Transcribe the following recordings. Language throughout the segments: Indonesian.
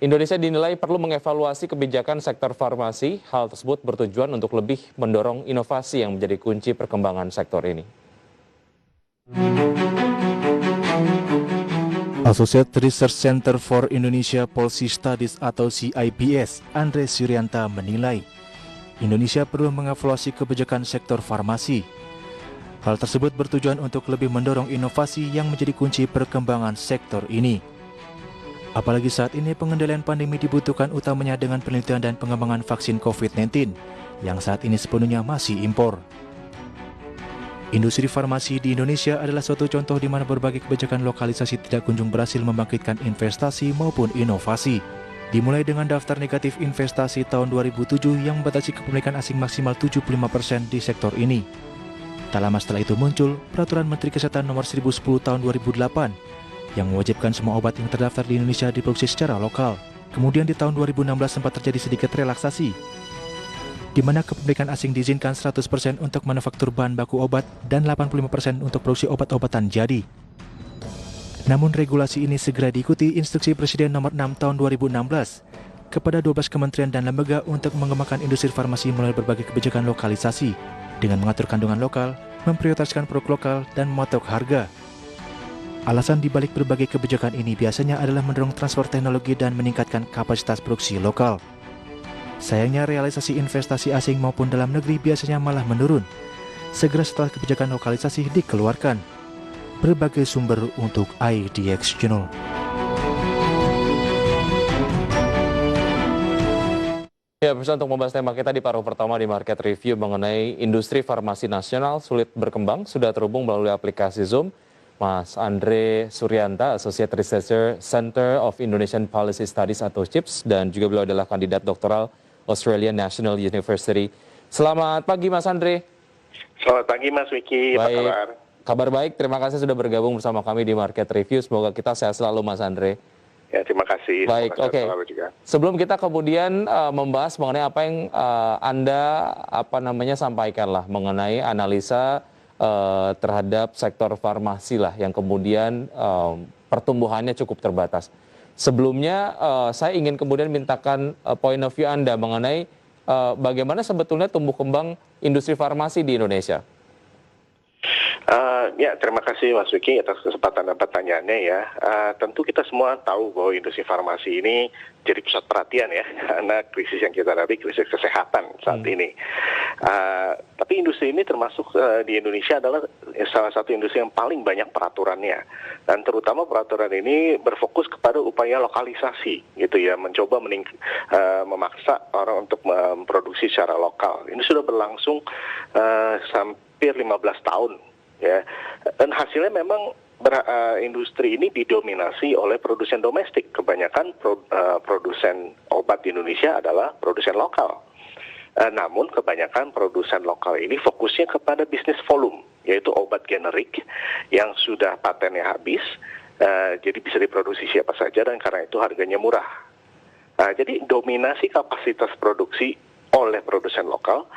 Indonesia dinilai perlu mengevaluasi kebijakan sektor farmasi. Hal tersebut bertujuan untuk lebih mendorong inovasi yang menjadi kunci perkembangan sektor ini. Associate Research Center for Indonesia Policy Studies atau CIPS, Andre Suryanta menilai, Indonesia perlu mengevaluasi kebijakan sektor farmasi. Hal tersebut bertujuan untuk lebih mendorong inovasi yang menjadi kunci perkembangan sektor ini. Apalagi saat ini pengendalian pandemi dibutuhkan utamanya dengan penelitian dan pengembangan vaksin COVID-19 yang saat ini sepenuhnya masih impor. Industri farmasi di Indonesia adalah suatu contoh di mana berbagai kebijakan lokalisasi tidak kunjung berhasil membangkitkan investasi maupun inovasi. Dimulai dengan daftar negatif investasi tahun 2007 yang membatasi kepemilikan asing maksimal 75% di sektor ini. Tak lama setelah itu muncul Peraturan Menteri Kesehatan Nomor 1010 Tahun 2008 yang mewajibkan semua obat yang terdaftar di Indonesia diproduksi secara lokal. Kemudian di tahun 2016 sempat terjadi sedikit relaksasi, di mana kepemilikan asing diizinkan 100% untuk manufaktur bahan baku obat dan 85% untuk produksi obat-obatan jadi. Namun regulasi ini segera diikuti Instruksi Presiden Nomor 6 Tahun 2016 kepada 12 kementerian dan lembaga untuk mengembangkan industri farmasi melalui berbagai kebijakan lokalisasi dengan mengatur kandungan lokal, memprioritaskan produk lokal, dan mematok harga. Alasan dibalik berbagai kebijakan ini biasanya adalah mendorong transfer teknologi dan meningkatkan kapasitas produksi lokal. Sayangnya realisasi investasi asing maupun dalam negeri biasanya malah menurun segera setelah kebijakan lokalisasi dikeluarkan. Berbagai sumber untuk IDX Channel. Ya, pemirsa, untuk membahas tema kita di paruh pertama di Market Review mengenai industri farmasi nasional sulit berkembang, sudah terhubung melalui aplikasi Zoom Mas Andre Suryanta, Associate Researcher Center of Indonesian Policy Studies atau CIPS, dan juga beliau adalah kandidat doktoral Australian National University. Selamat pagi Mas Andre. Selamat pagi Mas Wiki, apa kabar? Kabar baik, terima kasih sudah bergabung bersama kami di Market Review. Semoga kita sehat selalu Mas Andre. Ya, terima kasih. Baik, oke. Sebelum kita kemudian membahas mengenai apa yang Anda sampaikan lah mengenai analisa terhadap sektor farmasi lah yang kemudian pertumbuhannya cukup terbatas. Sebelumnya saya ingin kemudian mintakan point of view Anda mengenai bagaimana sebetulnya tumbuh kembang industri farmasi di Indonesia. Ya, terima kasih Mas Wiki atas kesempatan dan pertanyaannya ya. Tentu kita semua tahu bahwa industri farmasi ini jadi pusat perhatian ya, karena krisis yang kita hadapi, krisis kesehatan saat ini. Tapi industri ini termasuk di Indonesia adalah salah satu industri yang paling banyak peraturannya. Dan terutama peraturan ini berfokus kepada upaya lokalisasi gitu ya, mencoba memaksa orang untuk memproduksi secara lokal. Ini sudah berlangsung hampir 15 tahun. Ya, dan hasilnya memang industri ini didominasi oleh produsen domestik. Kebanyakan produsen obat di Indonesia adalah produsen lokal. Namun kebanyakan produsen lokal ini fokusnya kepada bisnis volume, yaitu obat generik yang sudah patennya habis, jadi bisa diproduksi siapa saja dan karena itu harganya murah. Jadi dominasi kapasitas produksi oleh produsen lokal,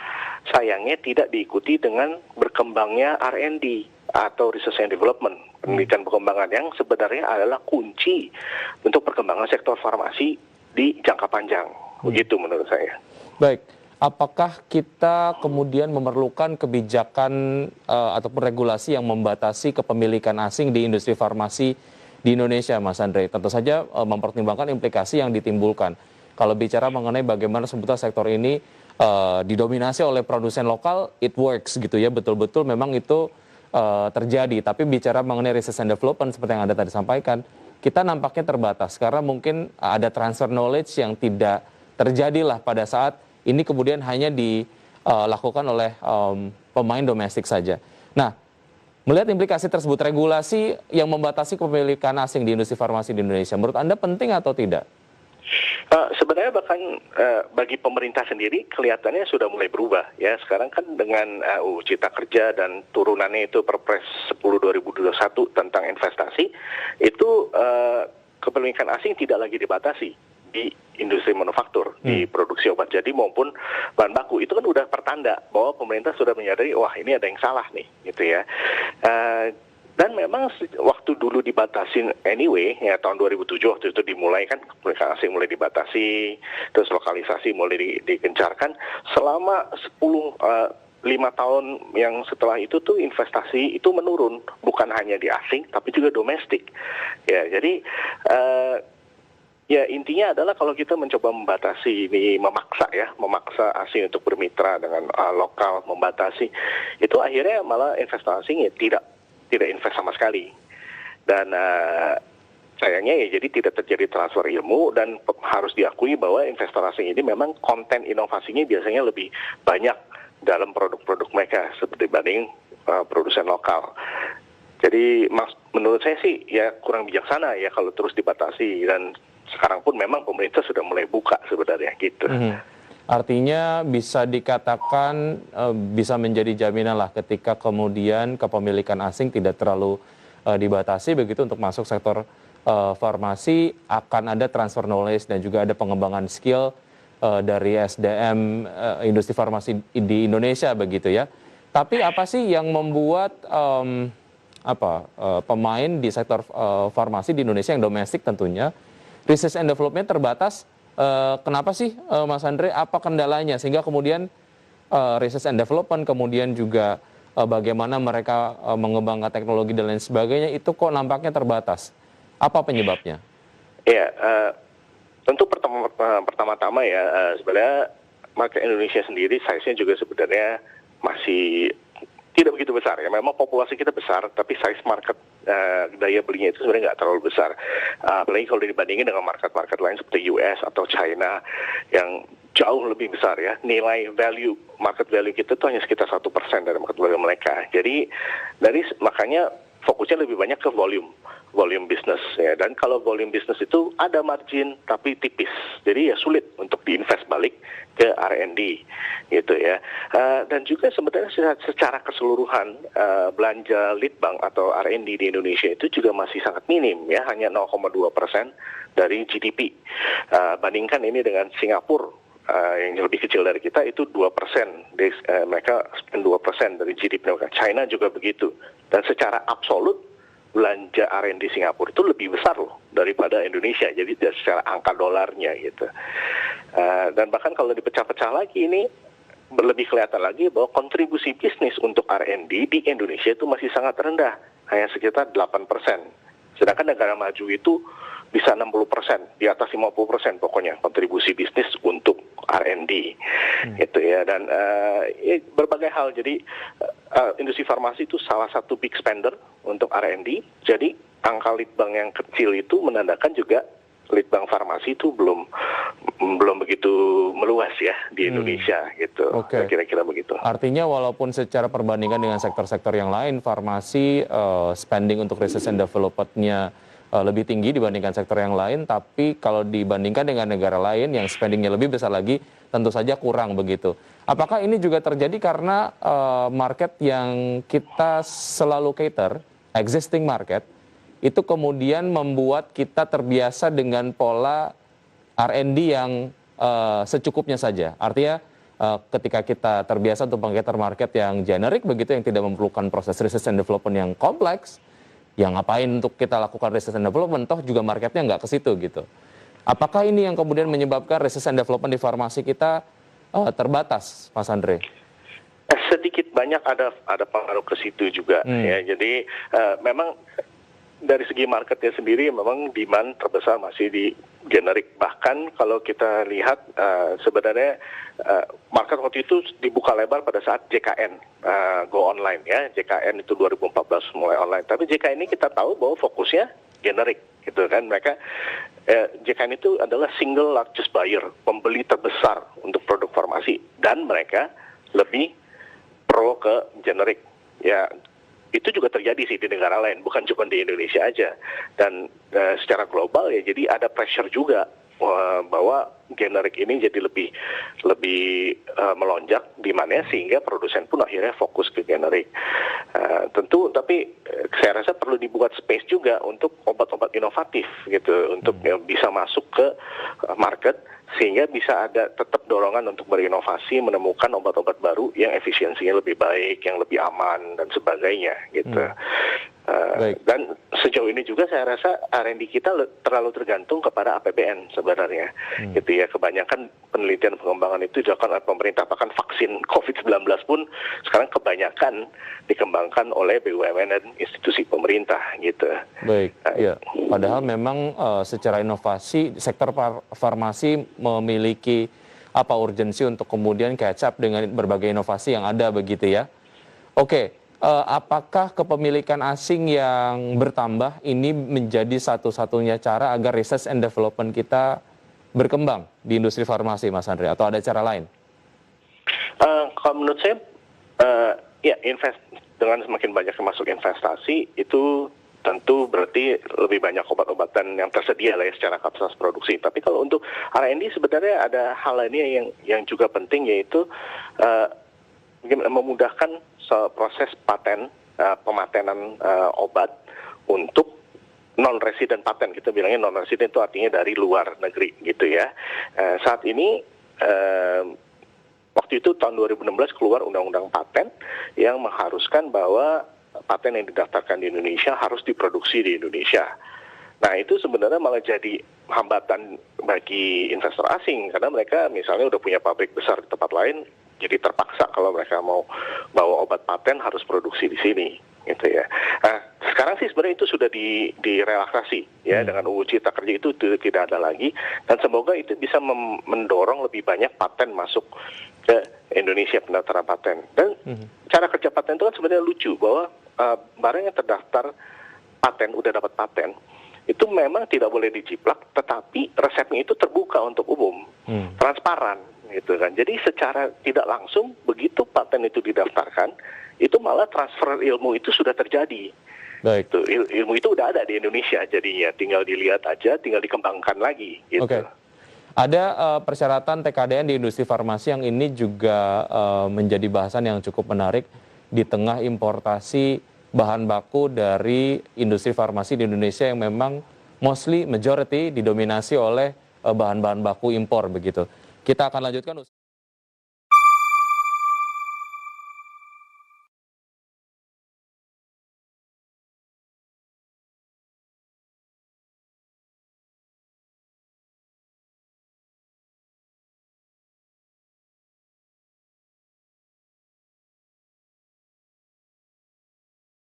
sayangnya tidak diikuti dengan berkembangnya R&D atau Research and Development, penelitian pengembangan yang sebenarnya adalah kunci untuk perkembangan sektor farmasi di jangka panjang. Begitu menurut saya. Baik, apakah kita kemudian memerlukan kebijakan ataupun regulasi yang membatasi kepemilikan asing di industri farmasi di Indonesia, Mas Andre? Tentu saja mempertimbangkan implikasi yang ditimbulkan. Kalau bicara mengenai bagaimana sebetulnya sektor ini didominasi oleh produsen lokal, it works gitu ya, betul-betul memang itu terjadi. Tapi bicara mengenai research and development seperti yang Anda tadi sampaikan, kita nampaknya terbatas karena mungkin ada transfer knowledge yang tidak terjadilah pada saat ini kemudian hanya dilakukan oleh pemain domestik saja. Nah, melihat implikasi tersebut, regulasi yang membatasi kepemilikan asing di industri farmasi di Indonesia, menurut Anda penting atau tidak? Sebenarnya bahkan bagi pemerintah sendiri kelihatannya sudah mulai berubah ya. Sekarang kan dengan UU Cipta Kerja dan turunannya itu Perpres 10/2021 tentang investasi, itu kepemilikan asing tidak lagi dibatasi di industri manufaktur, di produksi obat jadi maupun bahan baku. Itu kan udah pertanda bahwa pemerintah sudah menyadari, wah ini ada yang salah nih gitu ya. Dan memang waktu dulu dibatasin anyway, ya tahun 2007 waktu itu dimulai kan, pemilikan asing mulai dibatasi, terus lokalisasi mulai digencarkan. Selama 5 tahun yang setelah itu tuh investasi itu menurun, bukan hanya di asing tapi juga domestik. Ya, jadi ya intinya adalah kalau kita mencoba membatasi ini, memaksa asing untuk bermitra dengan lokal, membatasi, itu akhirnya malah investasi asing ya tidak invest sama sekali. Dan sayangnya ya jadi tidak terjadi transfer ilmu, dan harus diakui bahwa investor asing ini memang konten inovasinya biasanya lebih banyak dalam produk-produk mereka seperti dibanding produsen lokal. Jadi menurut saya sih ya kurang bijaksana ya kalau terus dibatasi, dan sekarang pun memang pemerintah sudah mulai buka sebenarnya gitu. Artinya bisa dikatakan bisa menjadi jaminan lah ketika kemudian kepemilikan asing tidak terlalu dibatasi begitu untuk masuk sektor farmasi, akan ada transfer knowledge dan juga ada pengembangan skill dari SDM industri farmasi di Indonesia begitu ya. Tapi apa sih yang membuat pemain di sektor farmasi di Indonesia yang domestik tentunya research and development terbatas? Kenapa sih Mas Andre, apa kendalanya sehingga kemudian research and development, kemudian juga bagaimana mereka mengembangkan teknologi dan lain sebagainya itu kok nampaknya terbatas? Apa penyebabnya? Ya, tentu pertama-tama ya sebenarnya market Indonesia sendiri size-nya juga sebenarnya masih tidak begitu besar ya. Memang populasi kita besar, tapi size market daya belinya itu sebenarnya nggak terlalu besar. Apalagi kalau dibandingin dengan market-market lain seperti US atau China yang jauh lebih besar ya. Nilai market value kita itu hanya sekitar 1% dari market value mereka. Jadi makanya fokusnya lebih banyak ke volume business ya. Dan kalau volume business itu ada margin tapi tipis, jadi ya sulit untuk diinvest balik ke R&D gitu ya. Dan juga sebenarnya secara keseluruhan belanja lead bank atau R&D di Indonesia itu juga masih sangat minim ya, hanya 0,2% dari GDP. Bandingkan ini dengan Singapura yang lebih kecil dari kita itu 2%, mereka spend 2% dari GDP mereka. China juga begitu. Dan secara absolut belanja R&D Singapura itu lebih besar loh daripada Indonesia, jadi secara angka dolarnya gitu. Dan bahkan kalau dipecah-pecah lagi ini lebih kelihatan lagi bahwa kontribusi bisnis untuk R&D di Indonesia itu masih sangat rendah, hanya sekitar 8%. Sedangkan negara maju itu bisa 60%, di atas 50% pokoknya kontribusi bisnis untuk R&D gitu ya. Dan berbagai hal, jadi industri farmasi itu salah satu big spender untuk R&D. Jadi angka lead bank yang kecil itu menandakan juga lead bank farmasi itu belum begitu meluas ya di Indonesia gitu. Okay. Kira-kira begitu. Artinya walaupun secara perbandingan dengan sektor-sektor yang lain, farmasi spending untuk research and development-nya lebih tinggi dibandingkan sektor yang lain, tapi kalau dibandingkan dengan negara lain yang spendingnya lebih besar lagi, tentu saja kurang begitu. Apakah ini juga terjadi karena market yang kita selalu cater, existing market, itu kemudian membuat kita terbiasa dengan pola R&D yang secukupnya saja? Artinya ketika kita terbiasa untuk meng-cater market yang generik begitu, yang tidak memerlukan proses research and development yang kompleks, yang ngapain untuk kita lakukan research and development, toh juga marketnya nggak ke situ gitu. Apakah ini yang kemudian menyebabkan research and development di farmasi kita terbatas, Mas Andre? Sedikit banyak ada pengaruh ke situ juga ya. Jadi memang dari segi marketnya sendiri memang demand terbesar masih di generik. Bahkan kalau kita lihat sebenarnya market waktu itu dibuka lebar pada saat JKN go online ya. JKN itu 2014 mulai online. Tapi JKN ini kita tahu bahwa fokusnya generik gitu kan. Mereka JKN itu adalah single largest buyer, pembeli terbesar untuk produk farmasi, dan mereka lebih pro ke generik ya. Itu juga terjadi sih di negara lain, bukan cuma di Indonesia aja. Dan secara global ya, jadi ada pressure juga bahwa generik ini jadi lebih melonjak demandnya, sehingga produsen pun akhirnya fokus ke generik. Tentu, tapi saya rasa perlu dibuat space juga untuk obat-obat inovatif gitu, untuk bisa masuk ke market, sehingga bisa ada tetap dorongan untuk berinovasi, menemukan obat-obat baru yang efisiensinya lebih baik, yang lebih aman dan sebagainya gitu. Baik. Dan sejauh ini juga saya rasa R&D kita terlalu tergantung kepada APBN sebenarnya, gitu ya. Kebanyakan penelitian pengembangan itu dilakukan oleh pemerintah, bahkan vaksin COVID-19 pun sekarang kebanyakan dikembangkan oleh BUMN dan institusi pemerintah, gitu. Baik, ya. Padahal memang secara inovasi sektor farmasi memiliki urgensi untuk kemudian catch up dengan berbagai inovasi yang ada begitu ya. Oke. Apakah kepemilikan asing yang bertambah ini menjadi satu-satunya cara agar research and development kita berkembang di industri farmasi, Mas Andre, atau ada cara lain? Kalau menurut saya, ya dengan semakin banyak masuk investasi itu tentu berarti lebih banyak obat-obatan yang tersedia lah ya secara kapasitas produksi. Tapi kalau untuk R&D sebenarnya ada hal lainnya yang juga penting, yaitu memudahkan proses pematenan obat untuk non-resident patent. Kita bilangnya non-resident itu artinya dari luar negeri gitu ya. Saat ini waktu itu tahun 2016 keluar undang-undang paten yang mengharuskan bahwa paten yang didaftarkan di Indonesia harus diproduksi di Indonesia. Nah, itu sebenarnya malah jadi hambatan bagi investor asing karena mereka misalnya udah punya pabrik besar di tempat lain, jadi terpaksa kalau mereka mau bawa obat paten harus produksi di sini, gitu ya. Nah, sekarang sih sebenarnya itu sudah direlaksasi ya, dengan UU Cipta Kerja itu tidak ada lagi, dan semoga itu bisa mendorong lebih banyak paten masuk ke Indonesia, pendaftaran paten. Dan cara kerja paten itu kan sebenarnya lucu, bahwa barang yang terdaftar paten, udah dapat paten, itu memang tidak boleh dijiplak, tetapi resepnya itu terbuka untuk umum, transparan. Gitu kan. Jadi secara tidak langsung begitu paten itu didaftarkan, itu malah transfer ilmu itu sudah terjadi. Baik. Itu, ilmu itu udah ada di Indonesia jadinya, tinggal dilihat aja, tinggal dikembangkan lagi. Gitu. Oke. Ada persyaratan TKDN di industri farmasi yang ini juga menjadi bahasan yang cukup menarik di tengah importasi bahan baku dari industri farmasi di Indonesia yang memang majority didominasi oleh bahan-bahan baku impor begitu. Kita akan lanjutkan.